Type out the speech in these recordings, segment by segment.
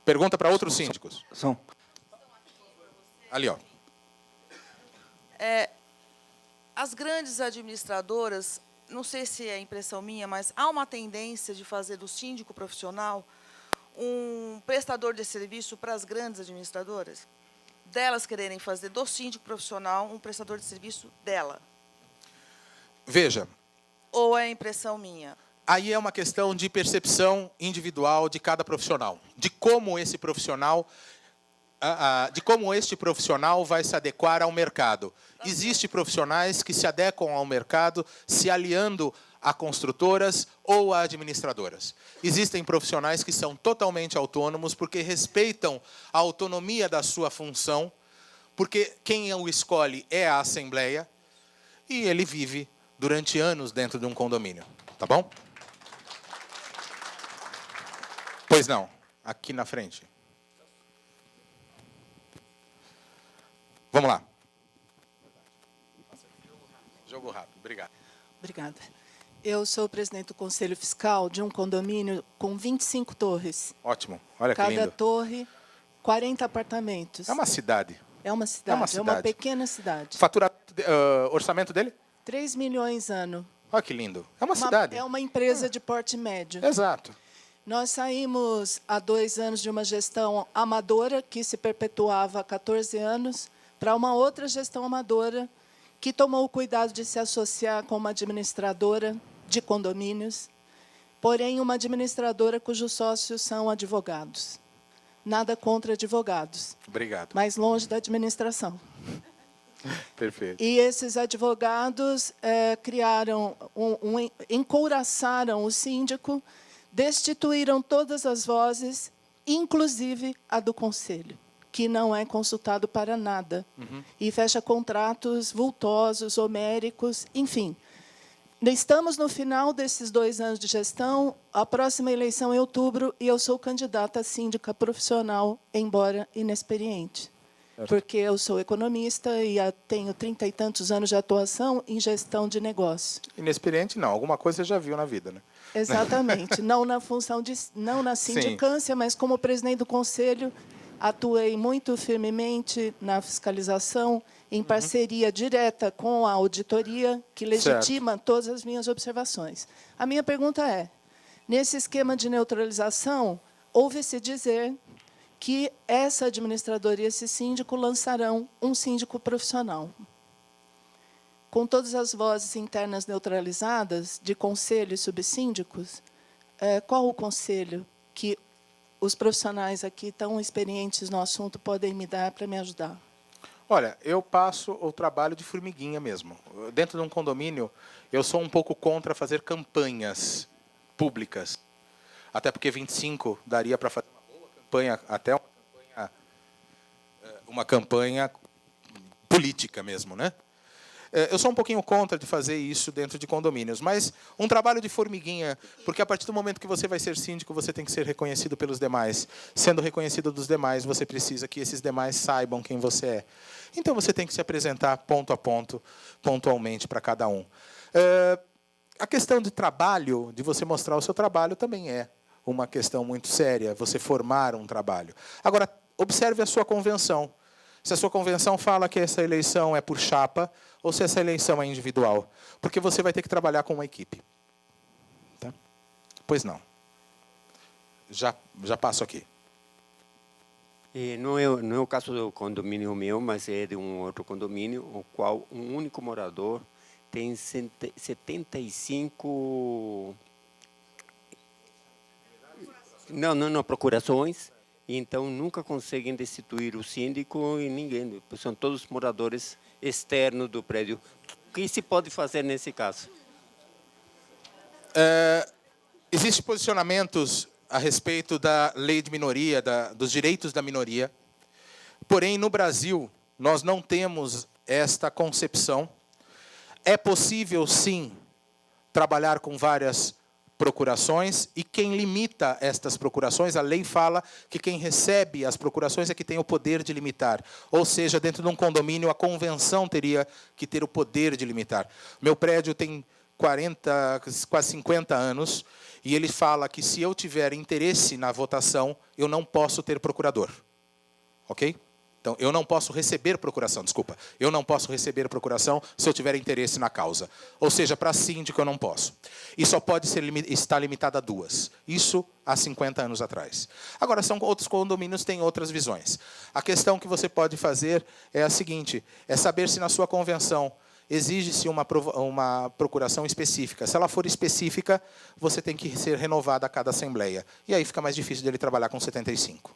Pergunta para outros síndicos. Ali, ó. As grandes administradoras, não sei se é impressão minha, mas há uma tendência de fazer do síndico profissional um prestador de serviço para as grandes administradoras? Delas quererem fazer do síndico profissional um prestador de serviço dela? Veja. Ou é impressão minha? Aí é uma questão de percepção individual de cada profissional, de como esse profissional, este profissional vai se adequar ao mercado. Existem profissionais que se adequam ao mercado se aliando a construtoras ou a administradoras. Existem profissionais que são totalmente autônomos porque respeitam a autonomia da sua função, porque quem o escolhe é a Assembleia e ele vive durante anos dentro de um condomínio. Tá bom? Pois não, aqui na frente. Vamos lá. Jogo rápido, obrigado. Obrigada. Eu sou presidente do Conselho Fiscal de um condomínio com 25 torres. Ótimo, olha que lindo. Cada torre, 40 apartamentos. É uma cidade. É uma cidade, é uma pequena cidade. Orçamento dele? 3 milhões ano. Olha que lindo. É uma cidade. É uma empresa de porte médio. Exato. Nós saímos há 2 anos de uma gestão amadora, que se perpetuava há 14 anos, para uma outra gestão amadora, que tomou o cuidado de se associar com uma administradora de condomínios, porém uma administradora cujos sócios são advogados. Nada contra advogados. Obrigado. Mas longe da administração. Perfeito. E esses advogados encouraçaram o síndico, destituíram todas as vozes, inclusive a do conselho, que não é consultado para nada. E fecha contratos vultosos, homéricos, enfim. Estamos no final desses 2 anos de gestão, a próxima eleição é em outubro, e eu sou candidata a síndica profissional, embora inexperiente. Porque eu sou economista e tenho 30 e tantos anos de atuação em gestão de negócio. Inexperiente, não. Alguma coisa você já viu na vida, né? Exatamente. Não na função não na sindicância, mas como presidente do conselho, atuei muito firmemente na fiscalização, em parceria direta com a auditoria, que legitima todas as minhas observações. A minha pergunta é, nesse esquema de neutralização, ouve-se dizer que essa administradora e esse síndico lançarão um síndico profissional. Com todas as vozes internas neutralizadas, de conselho e subsíndicos, qual o conselho que os profissionais aqui tão experientes no assunto podem me dar para me ajudar? Olha, eu passo o trabalho de formiguinha mesmo. Dentro de um condomínio, eu sou um pouco contra fazer campanhas públicas. Até porque 25 daria para fazer uma boa campanha, até uma campanha política mesmo, né? Eu sou um pouquinho contra de fazer isso dentro de condomínios, mas um trabalho de formiguinha, porque a partir do momento que você vai ser síndico, você tem que ser reconhecido pelos demais. Sendo reconhecido dos demais, você precisa que esses demais saibam quem você é. Então, você tem que se apresentar ponto a ponto, pontualmente para cada um. A questão de trabalho, de você mostrar o seu trabalho, também é uma questão muito séria, você formar um trabalho. Agora, observe a sua convenção. Se a sua convenção fala que essa eleição é por chapa, ou se essa eleição é individual. Porque você vai ter que trabalhar com uma equipe. Tá? Pois não. Já passo aqui. Não é o caso do condomínio meu, mas é de um outro condomínio, o qual um único morador tem 75... Não, procurações. Então, nunca conseguem destituir o síndico e ninguém. São todos moradores externos do prédio. O que se pode fazer nesse caso? Existem posicionamentos a respeito da lei de minoria, dos direitos da minoria. Porém, no Brasil, nós não temos esta concepção. É possível, sim, trabalhar com várias procurações, e quem limita estas procurações, a lei fala que quem recebe as procurações é que tem o poder de limitar. Ou seja, dentro de um condomínio, a convenção teria que ter o poder de limitar. Meu prédio tem 40, quase 50 anos, e ele fala que se eu tiver interesse na votação, eu não posso ter procurador. Ok? Então, eu não posso receber procuração, desculpa. Eu não posso receber procuração se eu tiver interesse na causa. Ou seja, para síndico eu não posso. E só pode estar limitado a 2. Isso há 50 anos atrás. Agora, outros condomínios têm outras visões. A questão que você pode fazer é a seguinte, é saber se na sua convenção exige-se uma procuração específica. Se ela for específica, você tem que ser renovada a cada assembleia. E aí fica mais difícil dele trabalhar com 75.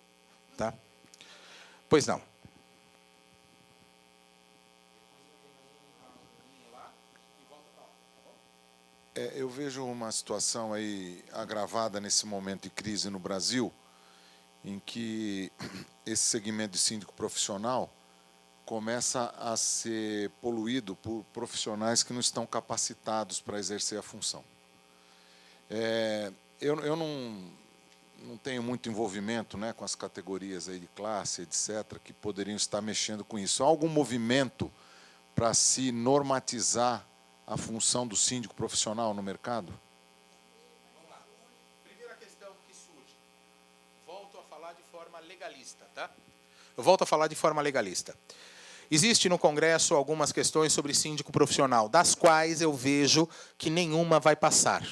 Tá? Pois não. Eu vejo uma situação aí agravada nesse momento de crise no Brasil, em que esse segmento de síndico profissional começa a ser poluído por profissionais que não estão capacitados para exercer a função. Eu não tenho muito envolvimento, né, com as categorias aí de classe, etc., que poderiam estar mexendo com isso. Há algum movimento para se normatizar a função do síndico profissional no mercado? Vamos lá. Primeira questão que surge. Volto a falar de forma legalista, tá? Eu volto a falar de forma legalista. Existe no Congresso algumas questões sobre síndico profissional, das quais eu vejo que nenhuma vai passar.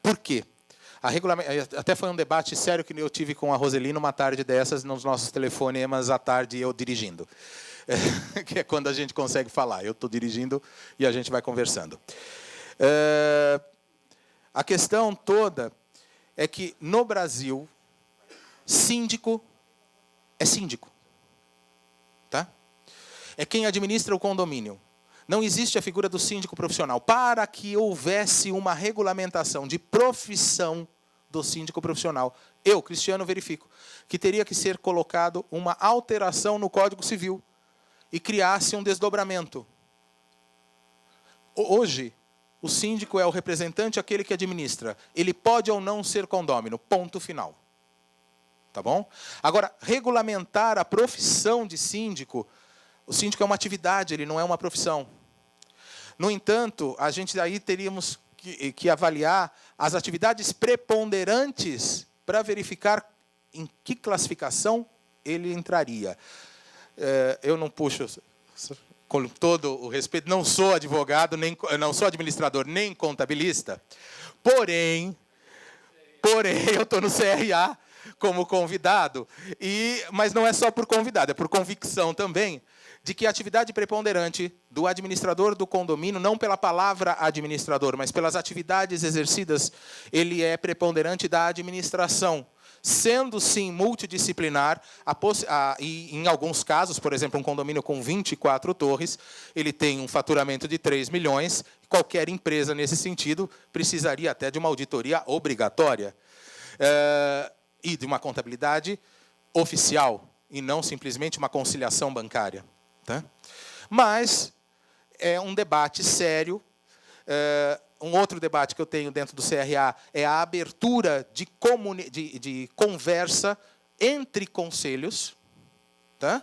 Por quê? Até foi um debate sério que eu tive com a Roseli numa tarde dessas, nos nossos telefonemas à tarde, eu dirigindo. Que é quando a gente consegue falar. Eu estou dirigindo e a gente vai conversando. A questão toda é que, no Brasil, síndico é síndico. Tá? É quem administra o condomínio. Não existe a figura do síndico profissional. Para que houvesse uma regulamentação de profissão do síndico profissional, eu, Cristiano, verifico que teria que ser colocado uma alteração no Código Civil e criasse um desdobramento. Hoje, o síndico é o representante, aquele que administra. Ele pode ou não ser condômino, ponto final. Tá bom? Agora, regulamentar a profissão de síndico, o síndico é uma atividade, ele não é uma profissão. No entanto, a gente aí teríamos que avaliar as atividades preponderantes para verificar em que classificação ele entraria. Eu não puxo, com todo o respeito, não sou advogado, não sou administrador, nem contabilista, porém eu estou no CRA como convidado, mas não é só por convidado, é por convicção também, de que a atividade preponderante do administrador do condomínio, não pela palavra administrador, mas pelas atividades exercidas, ele é preponderante da administração. Sendo, sim, multidisciplinar, e em alguns casos, por exemplo, um condomínio com 24 torres, ele tem um faturamento de 3 milhões, qualquer empresa, nesse sentido, precisaria até de uma auditoria obrigatória e de uma contabilidade oficial, e não simplesmente uma conciliação bancária. Tá? Mas é um debate sério. Um outro debate que eu tenho dentro do CRA é a abertura de conversa entre conselhos. Tá?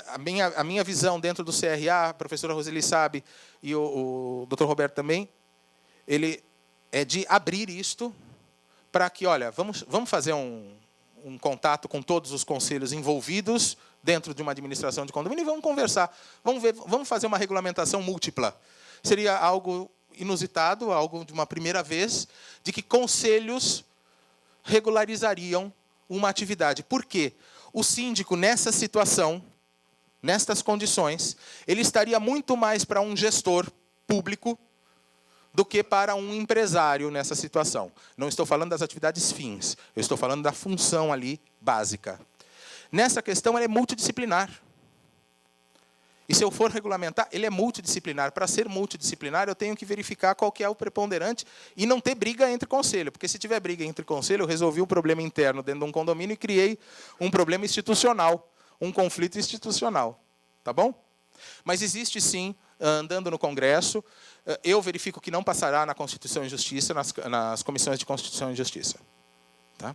A minha visão dentro do CRA, a professora Roseli sabe, e o Dr. Roberto também, ele é de abrir isto para que, olha, vamos fazer um contato com todos os conselhos envolvidos dentro de uma administração de condomínio e vamos conversar. Vamos fazer uma regulamentação múltipla. Seria algo inusitado, algo de uma primeira vez, de que conselhos regularizariam uma atividade. Por quê? O síndico, nessa situação, nestas condições, ele estaria muito mais para um gestor público do que para um empresário nessa situação. Não estou falando das atividades fins, eu estou falando da função ali básica. Nessa questão, ele é multidisciplinar. E se eu for regulamentar, ele é multidisciplinar. Para ser multidisciplinar, eu tenho que verificar qual que é o preponderante e não ter briga entre conselho. Porque se tiver briga entre conselho, eu resolvi um problema interno dentro de um condomínio e criei um problema institucional, um conflito institucional. Tá bom? Mas existe, sim, andando no Congresso, eu verifico que não passará na Constituição e Justiça, nas comissões de Constituição e Justiça. Tá?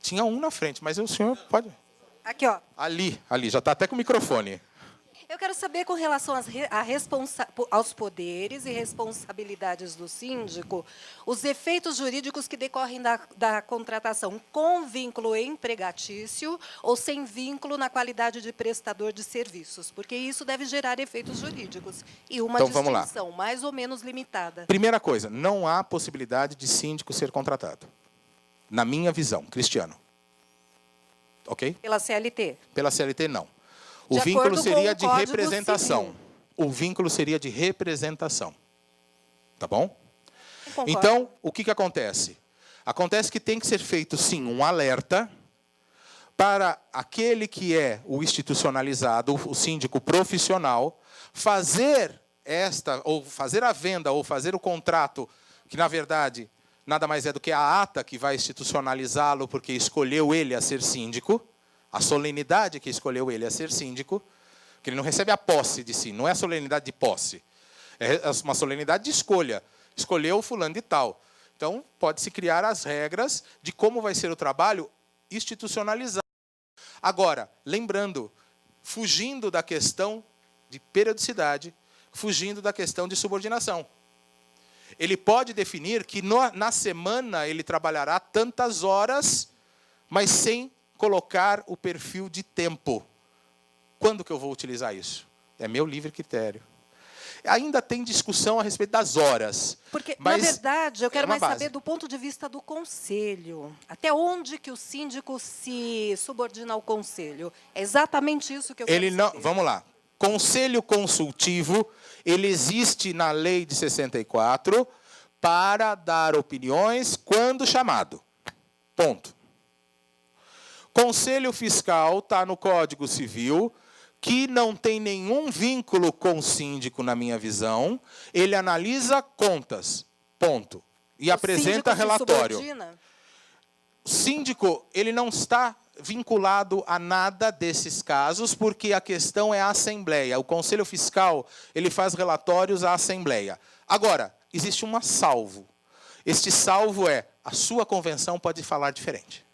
Tinha um na frente, mas o senhor pode... Aqui, ó. Ali, já está até com o microfone. Eu quero saber, com relação aos poderes e responsabilidades do síndico, os efeitos jurídicos que decorrem da contratação com vínculo empregatício ou sem vínculo na qualidade de prestador de serviços, porque isso deve gerar efeitos jurídicos e uma Então, vamos lá. distinção mais ou menos limitada. Primeira coisa, não há possibilidade de síndico ser contratado. Na minha visão, Cristiano. Ok? Pela CLT. Pela CLT, não. O De vínculo acordo com seria o de Código representação. Civil. O vínculo seria de representação. Tá bom? Concordo. Então, o que acontece? Acontece que tem que ser feito, sim, um alerta para aquele que é o institucionalizado, o síndico profissional, fazer a venda, ou fazer o contrato, que, na verdade, nada mais é do que a ata que vai institucionalizá-lo, porque escolheu ele a ser síndico, a solenidade que escolheu ele a ser síndico, que ele não recebe a posse de si, não é a solenidade de posse, é uma solenidade de escolha. Escolheu o fulano de tal. Então, pode-se criar as regras de como vai ser o trabalho institucionalizado. Agora, lembrando, fugindo da questão de periodicidade, fugindo da questão de subordinação. Ele pode definir que na semana ele trabalhará tantas horas, mas sem colocar o perfil de tempo. Quando que eu vou utilizar isso? É meu livre critério. Ainda tem discussão a respeito das horas. Porque, mas na verdade, eu quero é uma mais base. saber do ponto de vista do conselho. Até onde que o síndico se subordina ao conselho? É exatamente isso que eu quero saber. Vamos lá. Conselho consultivo, ele existe na lei de 64 para dar opiniões quando chamado. Ponto. Conselho fiscal está no Código Civil, que não tem nenhum vínculo com o síndico, na minha visão. Ele analisa contas. Ponto. E apresenta relatório. O síndico, ele não está vinculado a nada desses casos, porque a questão é a Assembleia. O Conselho Fiscal, ele faz relatórios à Assembleia. Agora, existe um salvo. Este salvo é, a sua convenção pode falar diferente.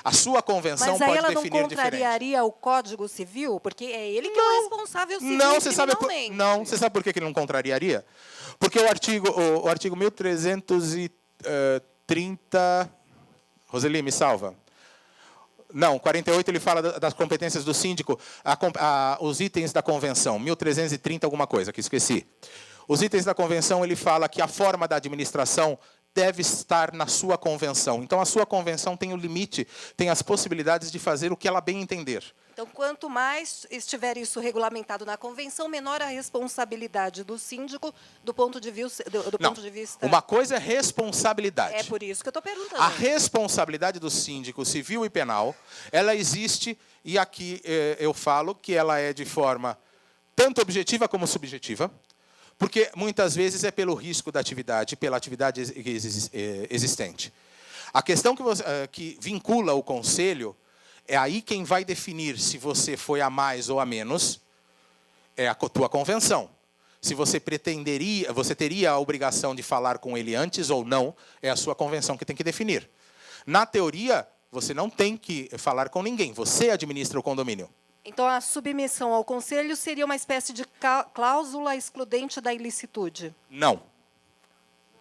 A sua convenção pode definir diferente. Mas aí ela não contrariaria o Código Civil? Porque é ele que é o responsável civil criminalmente. Não, você sabe por que ele não contrariaria? Porque o artigo 1330... Roseli, me salva. Não, 48 ele fala das competências do síndico, os itens da convenção, 1330 alguma coisa, que esqueci. Os itens da convenção, ele fala que a forma da administração deve estar na sua convenção. Então, a sua convenção tem o limite, tem as possibilidades de fazer o que ela bem entender. Então, quanto mais estiver isso regulamentado na convenção, menor a responsabilidade do síndico do ponto de vista... Uma coisa é responsabilidade. É por isso que eu estou perguntando. A responsabilidade do síndico civil e penal, ela existe, e aqui eu falo que ela é de forma tanto objetiva como subjetiva, porque muitas vezes é pelo risco da atividade, pela atividade existente. A questão que vincula o conselho, é aí quem vai definir se você foi a mais ou a menos, é a tua convenção. Se você teria a obrigação de falar com ele antes ou não, é a sua convenção que tem que definir. Na teoria, você não tem que falar com ninguém, você administra o condomínio. Então, a submissão ao conselho seria uma espécie de cláusula excludente da ilicitude? Não.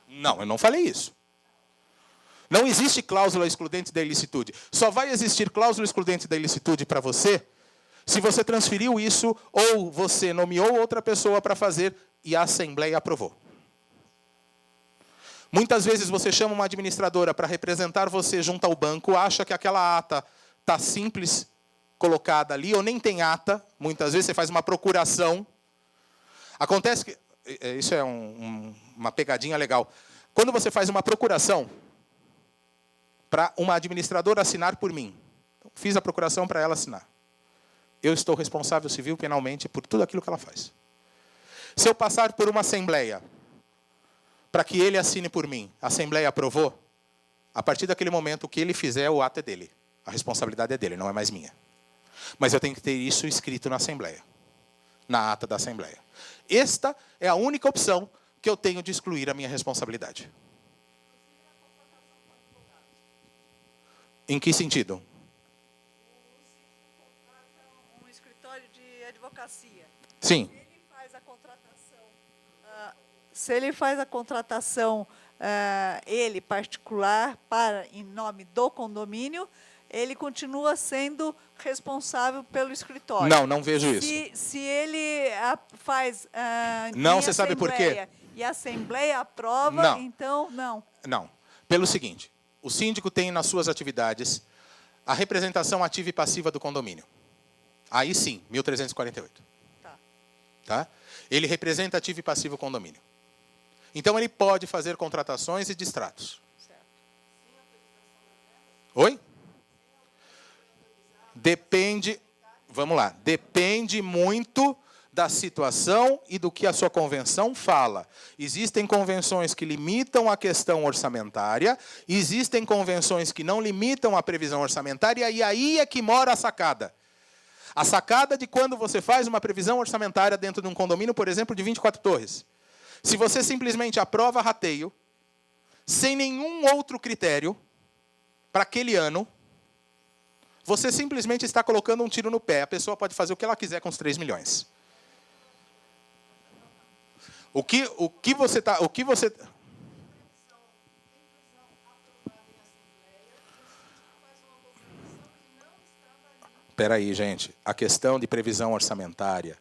Não, eu não falei isso. Não existe cláusula excludente da ilicitude. Só vai existir cláusula excludente da ilicitude para você se você transferiu isso ou você nomeou outra pessoa para fazer e a Assembleia aprovou. Muitas vezes você chama uma administradora para representar você junto ao banco, acha que aquela ata está simples, colocada ali, ou nem tem ata. Muitas vezes você faz uma procuração. Acontece que... Isso é uma pegadinha legal. Quando você faz uma procuração para uma administradora assinar por mim, fiz a procuração para ela assinar. Eu estou responsável civil penalmente por tudo aquilo que ela faz. Se eu passar por uma assembleia para que ele assine por mim, a assembleia aprovou, a partir daquele momento, o que ele fizer, o ato é dele. A responsabilidade é dele, não é mais minha. Mas eu tenho que ter isso escrito na assembleia, na ata da assembleia. Esta é a única opção que eu tenho de excluir a minha responsabilidade. Em que sentido? Um escritório de advocacia advocacia. Sim. Se ele faz a contratação, ele particular, em nome do condomínio, ele continua sendo responsável pelo escritório. Não, não vejo isso. Se ele faz Não, em você sabe por quê? assembleia, e a Assembleia aprova, Não. então não. Não. Pelo seguinte, o síndico tem nas suas atividades a representação ativa e passiva do condomínio. Aí sim, 1348. Tá? Ele representa ativo e passivo o condomínio. Então, ele pode fazer contratações e distratos. Oi? Depende, vamos lá, depende muito da situação e do que a sua convenção fala. Existem convenções que limitam a questão orçamentária, existem convenções que não limitam a previsão orçamentária, e aí é que mora a sacada. A sacada de quando você faz uma previsão orçamentária dentro de um condomínio, por exemplo, de 24 torres. Se você simplesmente aprova rateio, sem nenhum outro critério, para aquele ano, você simplesmente está colocando um tiro no pé. A pessoa pode fazer o que ela quiser com os 3 milhões. O que você... Espera aí, gente. A questão de previsão orçamentária.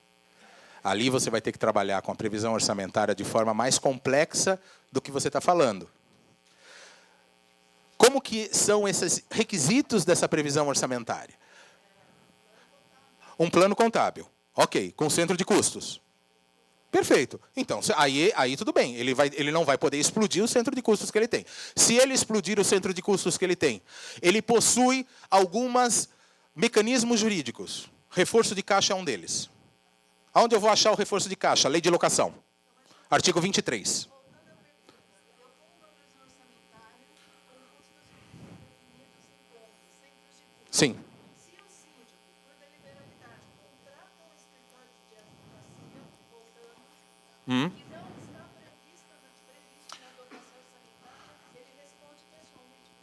Ali você vai ter que trabalhar com a previsão orçamentária de forma mais complexa do que você está falando. Como que são esses requisitos dessa previsão orçamentária? Um plano contábil. Ok, com centro de custos. Perfeito. Então, aí tudo bem. Ele não vai poder explodir o centro de custos que ele tem. Se ele explodir o centro de custos que ele tem, ele possui alguns mecanismos jurídicos. Reforço de caixa é um deles. Aonde eu vou achar o reforço de caixa? Lei de locação. Artigo 23. Sim.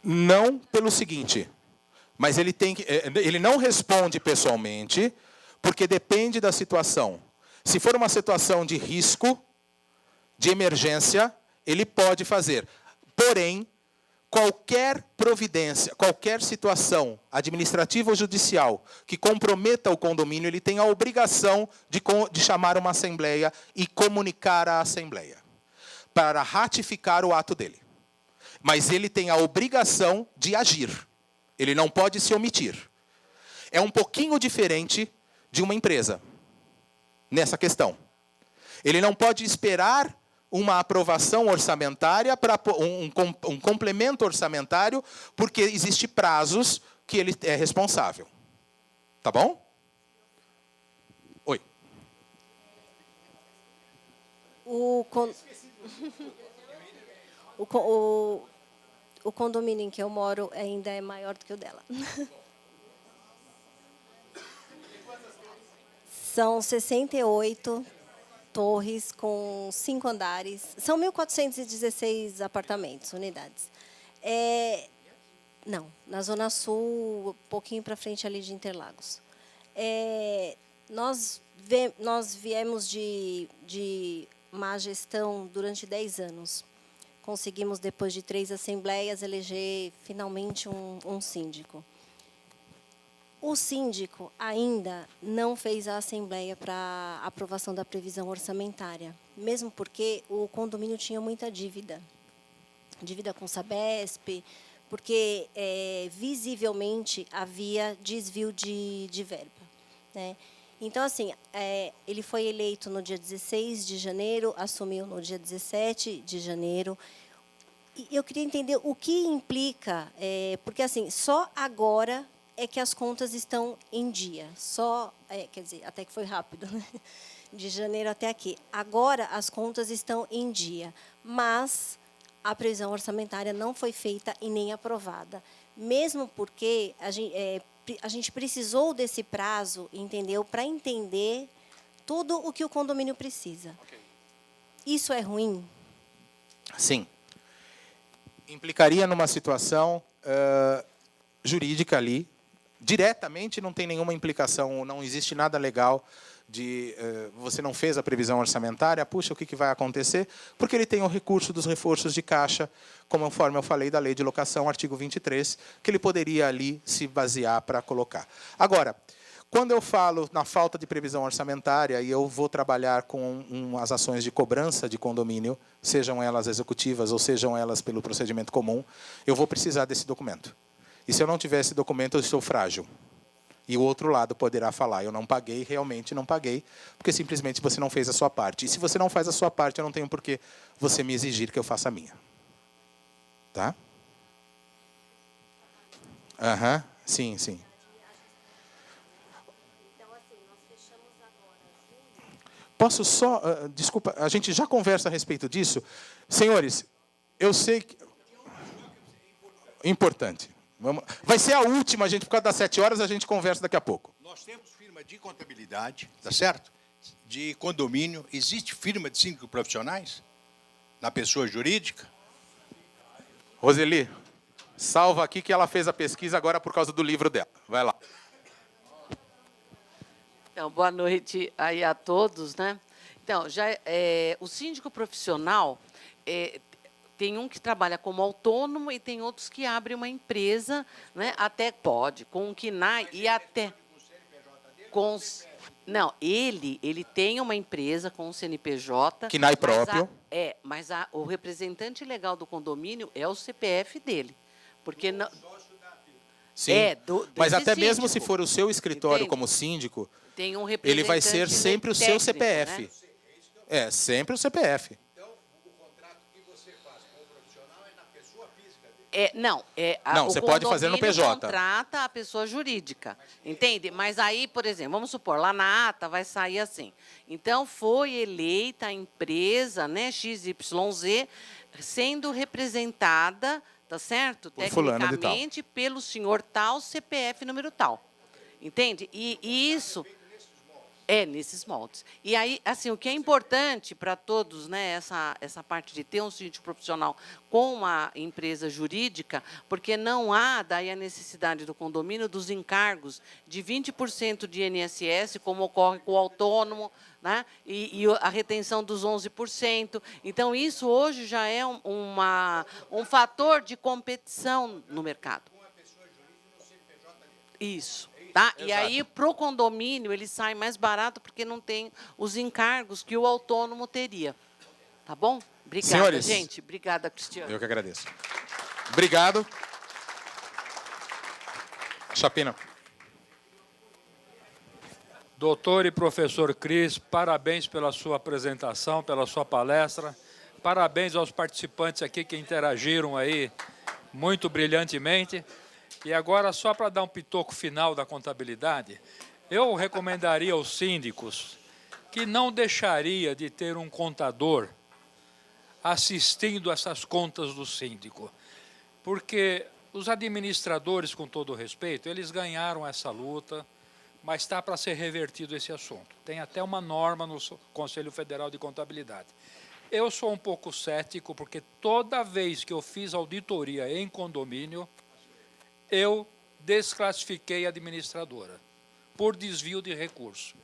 Não pelo seguinte, mas ele não responde pessoalmente, porque depende da situação. Se for uma situação de risco, de emergência, ele pode fazer. Porém, qualquer providência, qualquer situação administrativa ou judicial que comprometa o condomínio, ele tem a obrigação de chamar uma assembleia e comunicar à assembleia para ratificar o ato dele. Mas ele tem a obrigação de agir. Ele não pode se omitir. É um pouquinho diferente de uma empresa nessa questão. Ele não pode esperar uma aprovação orçamentária para um complemento orçamentário, porque existe prazos que ele é responsável. Tá bom? Oi. O condomínio em que eu moro ainda é maior do que o dela. São 68 torres com 5 andares. São 1.416 apartamentos, unidades. Não, na Zona Sul, um pouquinho para frente ali de Interlagos. Nós viemos de má gestão durante 10 anos. Conseguimos, depois de 3 assembleias, eleger finalmente um síndico. O síndico ainda não fez a assembleia para aprovação da previsão orçamentária, mesmo porque o condomínio tinha muita dívida. Dívida com Sabesp, porque visivelmente havia desvio de verba, né? Então, assim, ele foi eleito no dia 16 de janeiro, assumiu no dia 17 de janeiro. E eu queria entender o que implica, porque, assim, só agora é que as contas estão em dia. Quer dizer, até que foi rápido, né? De janeiro até aqui. Agora, as contas estão em dia, mas a previsão orçamentária não foi feita e nem aprovada. Mesmo porque a gente precisou desse prazo, entendeu? Para entender tudo o que o condomínio precisa. Okay. Isso é ruim? Sim. Implicaria numa situação jurídica ali, diretamente não tem nenhuma implicação, não existe nada legal de você não fez a previsão orçamentária, puxa, o que vai acontecer? Porque ele tem o recurso dos reforços de caixa, conforme eu falei da lei de locação, artigo 23, que ele poderia ali se basear para colocar. Agora, quando eu falo na falta de previsão orçamentária e eu vou trabalhar com as ações de cobrança de condomínio, sejam elas executivas ou sejam elas pelo procedimento comum, eu vou precisar desse documento. E se eu não tiver esse documento, eu estou frágil. E o outro lado poderá falar, eu não paguei, realmente não paguei, porque simplesmente você não fez a sua parte. E se você não faz a sua parte, eu não tenho por que você me exigir que eu faça a minha. Tá? Aham, sim, sim. Posso só... desculpa, a gente já conversa a respeito disso. Senhores, eu sei que... Importante. Vai ser a última, gente, por causa das 7 horas, a gente conversa daqui a pouco. Nós temos firma de contabilidade, tá certo? De condomínio. Existe firma de síndicos profissionais? Na pessoa jurídica? Roseli, salva aqui que ela fez a pesquisa agora por causa do livro dela. Vai lá. Então, boa noite aí a todos, né? Então, o síndico profissional... tem um que trabalha como autônomo e tem outros que abrem uma empresa, né? Até pode, com o KNAI e até... Não, ele tem uma empresa com o CNPJ... KNAI próprio. Mas o representante legal do condomínio é o CPF dele. Porque não... Sim, mas até síndico, mesmo se for o seu escritório como síndico, tem um ele vai ser sempre o seu CPF. Né? É, sempre o CPF. Não, você pode fazer no PJ. Contrata a pessoa jurídica, entende? Mas aí, por exemplo, vamos supor, lá na ata vai sair assim. Então, foi eleita a empresa, né, XYZ, sendo representada, tá certo? Por Tecnicamente, pelo senhor tal, CPF número tal. Entende? E isso... nesses moldes. E aí, assim, o que é importante para todos, né, essa parte de ter um síndico profissional com uma empresa jurídica, porque não há daí a necessidade do condomínio dos encargos de 20% de INSS, como ocorre com o autônomo, né, e a retenção dos 11%. Então, isso hoje já é um fator de competição no mercado. Isso. Tá? E aí, para o condomínio, ele sai mais barato porque não tem os encargos que o autônomo teria. Tá bom? Obrigada, senhores, gente. Obrigada, Cristiano. Eu que agradeço. Obrigado. Chapina. Doutor e professor Cris, parabéns pela sua apresentação, pela sua palestra. Parabéns aos participantes aqui que interagiram aí muito brilhantemente. E agora, só para dar um pitoco final da contabilidade, eu recomendaria aos síndicos que não deixaria de ter um contador assistindo essas contas do síndico. Porque os administradores, com todo o respeito, eles ganharam essa luta, mas está para ser revertido esse assunto. Tem até uma norma no Conselho Federal de Contabilidade. Eu sou um pouco cético, porque toda vez que eu fiz auditoria em condomínio, eu desclassifiquei a administradora por desvio de recurso.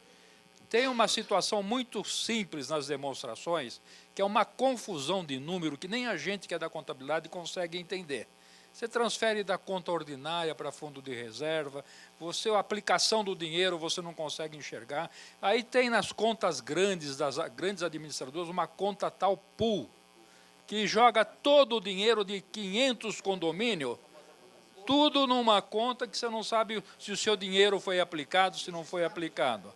Tem uma situação muito simples nas demonstrações, que é uma confusão de número que nem a gente que é da contabilidade consegue entender. Você transfere da conta ordinária para fundo de reserva, a aplicação do dinheiro você não consegue enxergar. Aí tem nas contas grandes, das grandes administradoras, uma conta tal pool, que joga todo o dinheiro de 500 condomínios, tudo numa conta que você não sabe se o seu dinheiro foi aplicado, se não foi aplicado.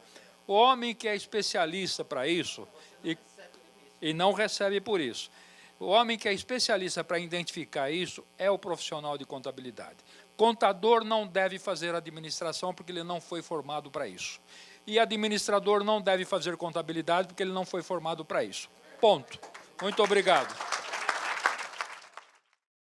O homem que é especialista para isso e não recebe por isso. O homem que é especialista para identificar isso é o profissional de contabilidade. Contador não deve fazer administração porque ele não foi formado para isso. E administrador não deve fazer contabilidade porque ele não foi formado para isso. Ponto. Muito obrigado.